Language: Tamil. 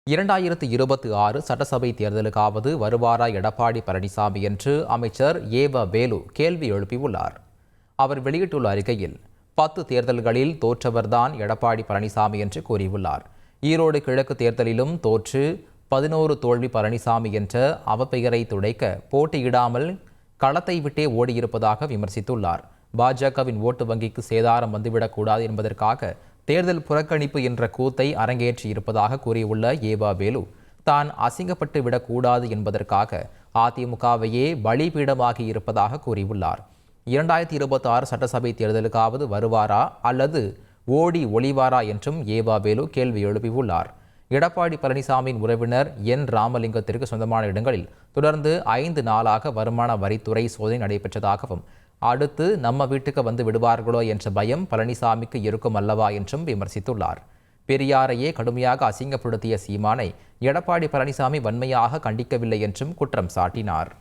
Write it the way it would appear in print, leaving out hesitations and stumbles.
2026 சட்டசபை தேர்தலுக்காவது வருவாரா எடப்பாடி பழனிசாமி என்று அமைச்சர் ஏவ வேலு கேள்வி எழுப்பியுள்ளார். அவர் வெளியிட்டுள்ள அறிக்கையில் 10 தேர்தல்களில் தோற்றவர்தான் எடப்பாடி பழனிசாமி என்று கூறியுள்ளார். ஈரோடு கிழக்கு தேர்தலிலும் தோற்று 11 தோல்வி பழனிசாமி என்ற அவப்பெயரை துடைக்க போட்டியிடாமல் களத்தை விட்டே ஓடியிருப்பதாக விமர்சித்துள்ளார். பாஜகவின் ஓட்டு வங்கிக்கு சேதாரம் வந்துவிடக்கூடாது என்பதற்காக தேர்தல் புறக்கணிப்பு என்ற கூத்தை அரங்கேற்றியிருப்பதாக கூறியுள்ள ஏவா வேலு, தான் அசிங்கப்பட்டு விடக்கூடாது என்பதற்காக அதிமுகவையே பலிபீடமாகி இருப்பதாக கூறியுள்ளார். 2026 சட்டசபை தேர்தலுக்காவது வருவாரா அல்லது ஓடி ஒளிவாரா என்றும் ஏவா வேலு கேள்வி எழுப்பியுள்ளார். எடப்பாடி பழனிசாமியின் உறவினர் என் ராமலிங்கத்திற்கு சொந்தமான இடங்களில் தொடர்ந்து 5 நாளாக வருமான வரித்துறை சோதனை நடைபெற்றதாகவும், அடுத்து நம்ம வீட்டுக்கு வந்து விடுவார்களோ என்ற பயம் பழனிசாமிக்கு இருக்கும் அல்லவா என்றும் விமர்சித்துள்ளார். பெரியாரையே கடுமையாக அசிங்கப்படுத்திய சீமானை எடப்பாடி பழனிசாமி வன்மையாக கண்டிக்கவில்லை என்றும் குற்றம் சாட்டினார்.